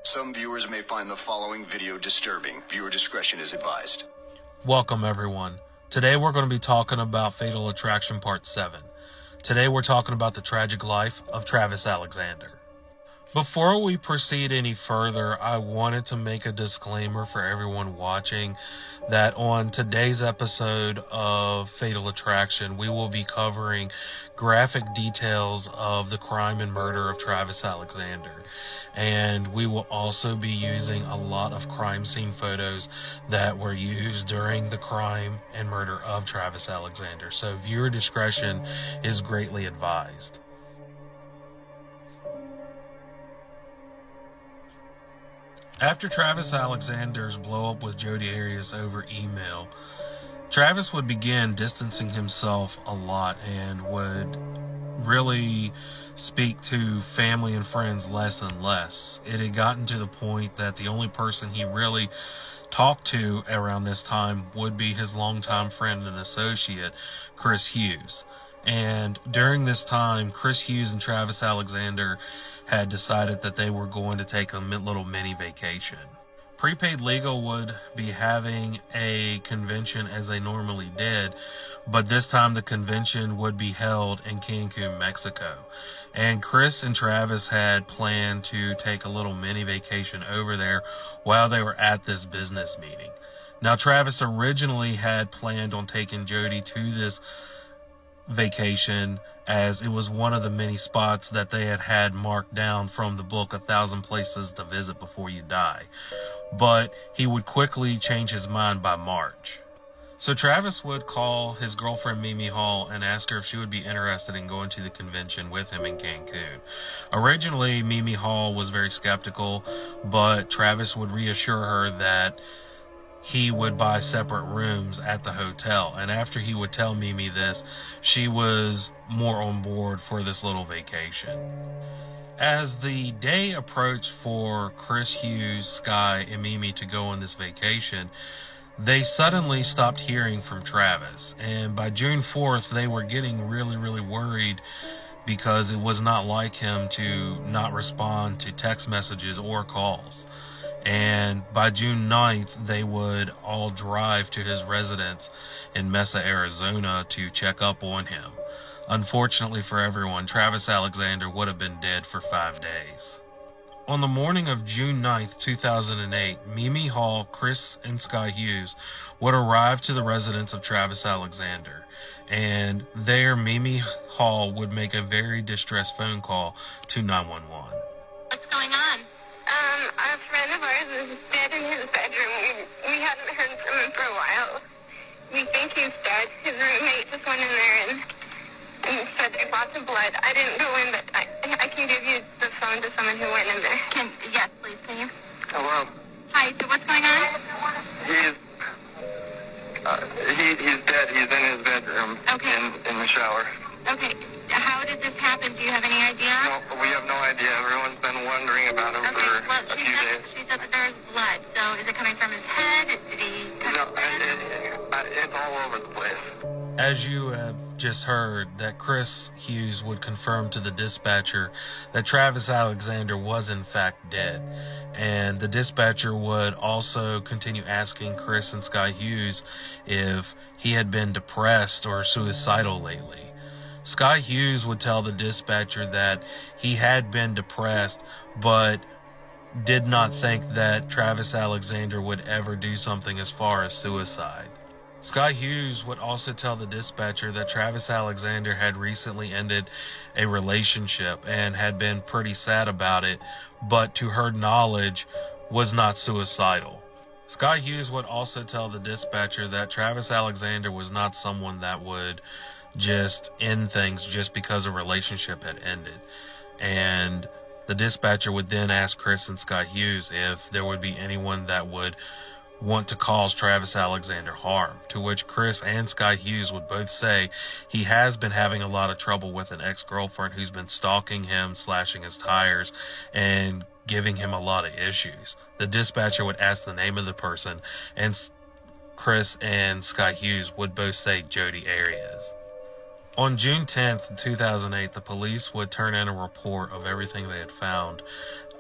Some viewers may find the following video disturbing. Viewer discretion is advised. Welcome everyone. Today we're going to be talking about Fatal Attraction Part 7. Today we're talking about the tragic life of Travis Alexander. Before we proceed any further, I wanted to make a disclaimer for everyone watching that on today's episode of Fatal Attraction, we will be covering graphic details of the crime and murder of Travis Alexander. And we will also be using a lot of crime scene photos that were used during the crime and murder of Travis Alexander. So viewer discretion is greatly advised. After Travis Alexander's blow up with Jodi Arias over email, Travis would begin distancing himself a lot and would really speak to family and friends less and less. It had gotten to the point that the only person he really talked to around this time would be his longtime friend and associate, Chris Hughes. And during this time, Chris Hughes and Travis Alexander had decided that they were going to take a little mini vacation. Prepaid Legal would be having a convention as they normally did, but this time the convention would be held in Cancun, Mexico. And Chris and Travis had planned to take a little mini vacation over there while they were at this business meeting. Now, Travis originally had planned on taking Jodi to this vacation as it was one of the many spots that they had marked down from the book 1,000 Places to Visit Before You Die. But he would quickly change his mind by March. So Travis would call his girlfriend Mimi Hall and ask her if she would be interested in going to the convention with him in Cancun. Originally, Mimi Hall was very skeptical, but Travis would reassure her that he would buy separate rooms at the hotel. And after he would tell Mimi this, she was more on board for this little vacation. As the day approached for Chris Hughes, Sky, and Mimi to go on this vacation, they suddenly stopped hearing from Travis. And by June 4th, they were getting really worried because it was not like him to not respond to text messages or calls. And by June 9th, they would all drive to his residence in Mesa, Arizona to check up on him. Unfortunately for everyone, Travis Alexander would have been dead for 5 days. On the morning of June 9th, 2008, Mimi Hall, Chris, and Sky Hughes would arrive to the residence of Travis Alexander. And there, Mimi Hall would make a very distressed phone call to 911. What's going on? A friend of ours is dead in his bedroom. We haven't heard from him for a while. We think he's dead. His roommate just went in there and said there's lots of blood. I didn't go in, but I can give you the phone to someone who went in there. Yes, please, can you? Hello. Hi, so what's going on? He's dead. He's in his bedroom. Okay. In the shower. Okay. How did this happen? Do you have any idea? No, we have no idea. Everyone's been wondering about him for a few days. She said that there's blood. So is it coming from his head? Did he No, it's all over the place. As you have just heard, that Chris Hughes would confirm to the dispatcher that Travis Alexander was in fact dead. And the dispatcher would also continue asking Chris and Sky Hughes if he had been depressed or suicidal lately. Sky Hughes would tell the dispatcher that he had been depressed, but did not think that Travis Alexander would ever do something as far as suicide. Sky Hughes would also tell the dispatcher that Travis Alexander had recently ended a relationship and had been pretty sad about it, but to her knowledge was not suicidal. Sky Hughes would also tell the dispatcher that Travis Alexander was not someone that would just end things just because a relationship had ended. And the dispatcher would then ask Chris and Sky Hughes if there would be anyone that would want to cause Travis Alexander harm, to which Chris and Sky Hughes would both say he has been having a lot of trouble with an ex-girlfriend who's been stalking him, slashing his tires, and giving him a lot of issues. The dispatcher would ask the name of the person, and Chris and Sky Hughes would both say Jodi Arias. On June 10th, 2008, the police would turn in a report of everything they had found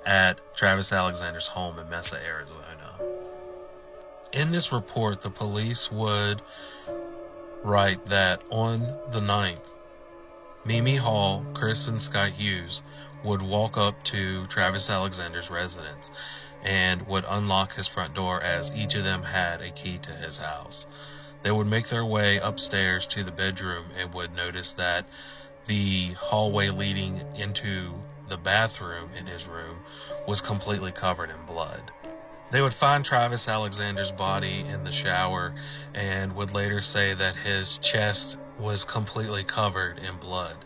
at Travis Alexander's home in Mesa, Arizona. In this report, the police would write that on the 9th, Mimi Hall, Chris, and Scott Hughes would walk up to Travis Alexander's residence and would unlock his front door, as each of them had a key to his house. They would make their way upstairs to the bedroom and would notice that the hallway leading into the bathroom in his room was completely covered in blood. They would find Travis Alexander's body in the shower and would later say that his chest was completely covered in blood.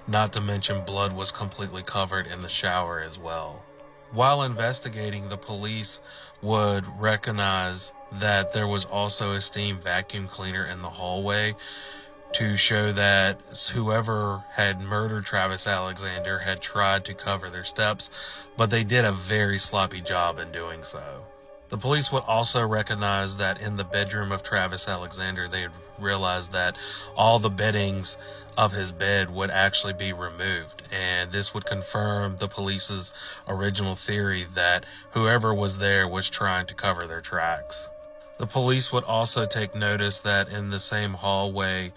Not to mention blood was completely covered in the shower as well. While investigating, the police would recognize that there was also a steam vacuum cleaner in the hallway to show that whoever had murdered Travis Alexander had tried to cover their steps, but they did a very sloppy job in doing so. The police would also recognize that in the bedroom of Travis Alexander, they realized that all the beddings of his bed would actually be removed, and this would confirm the police's original theory that whoever was there was trying to cover their tracks. The police would also take notice that in the same hallway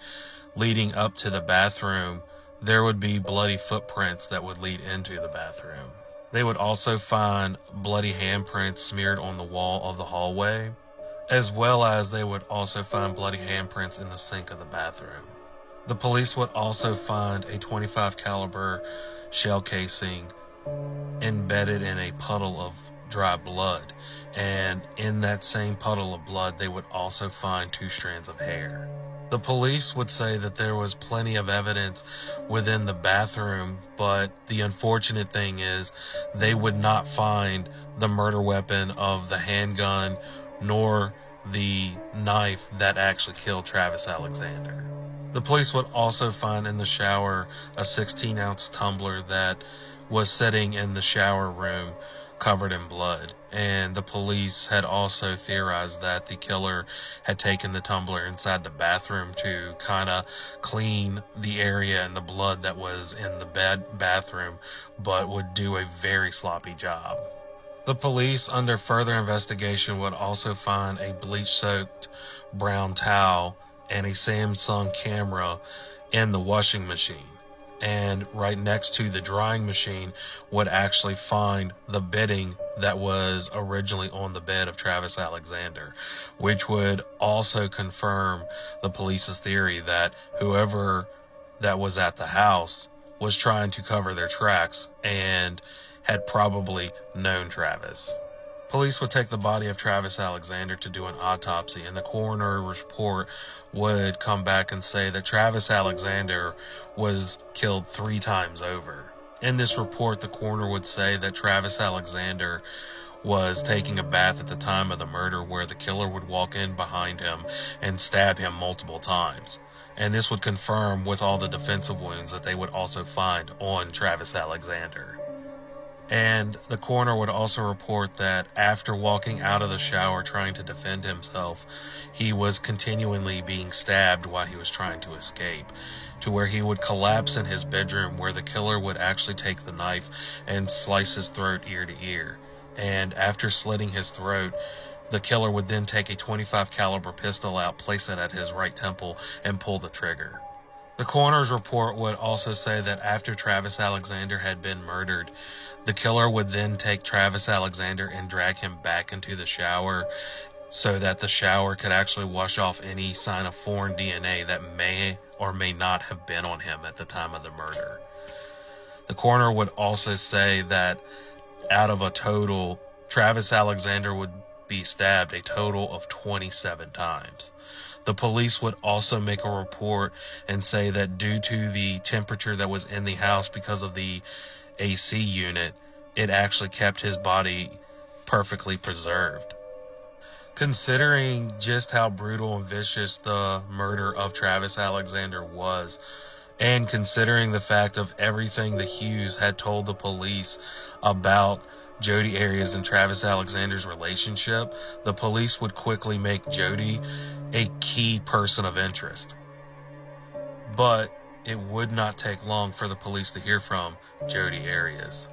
leading up to the bathroom, there would be bloody footprints that would lead into the bathroom. They would also find bloody handprints smeared on the wall of the hallway, as well as they would also find bloody handprints in the sink of the bathroom. The police would also find a .25 caliber shell casing embedded in a puddle of dry blood, and in that same puddle of blood they would also find 2 strands of hair. The police would say that there was plenty of evidence within the bathroom, but the unfortunate thing is they would not find the murder weapon of the handgun nor the knife that actually killed Travis Alexander. The police would also find in the shower a 16-ounce tumbler that was sitting in the shower room covered in blood, and the police had also theorized that the killer had taken the tumbler inside the bathroom to kind of clean the area and the blood that was in the bathroom, but would do a very sloppy job. The police, under further investigation, would also find a bleach-soaked brown towel and a Samsung camera in the washing machine. And right next to the drying machine would actually find the bedding that was originally on the bed of Travis Alexander, which would also confirm the police's theory that whoever that was at the house was trying to cover their tracks and had probably known Travis. Police would take the body of Travis Alexander to do an autopsy, and the coroner's report would come back and say that Travis Alexander was killed 3 times over. In this report, the coroner would say that Travis Alexander was taking a bath at the time of the murder, where the killer would walk in behind him and stab him multiple times. And this would confirm with all the defensive wounds that they would also find on Travis Alexander. And the coroner would also report that after walking out of the shower trying to defend himself, he was continually being stabbed while he was trying to escape, to where he would collapse in his bedroom, where the killer would actually take the knife and slice his throat ear to ear. And after slitting his throat, the killer would then take a .25 caliber pistol out, place it at his right temple, and pull the trigger. The coroner's report would also say that after Travis Alexander had been murdered, the killer would then take Travis Alexander and drag him back into the shower so that the shower could actually wash off any sign of foreign DNA that may or may not have been on him at the time of the murder. The coroner would also say that out of a total, Travis Alexander would be stabbed a total of 27 times. The police would also make a report and say that due to the temperature that was in the house because of the AC unit, it actually kept his body perfectly preserved. Considering just how brutal and vicious the murder of Travis Alexander was, and considering the fact of everything the Hughes had told the police about Jodi Arias and Travis Alexander's relationship, the police would quickly make Jodi a key person of interest. But it would not take long for the police to hear from Jodi Arias.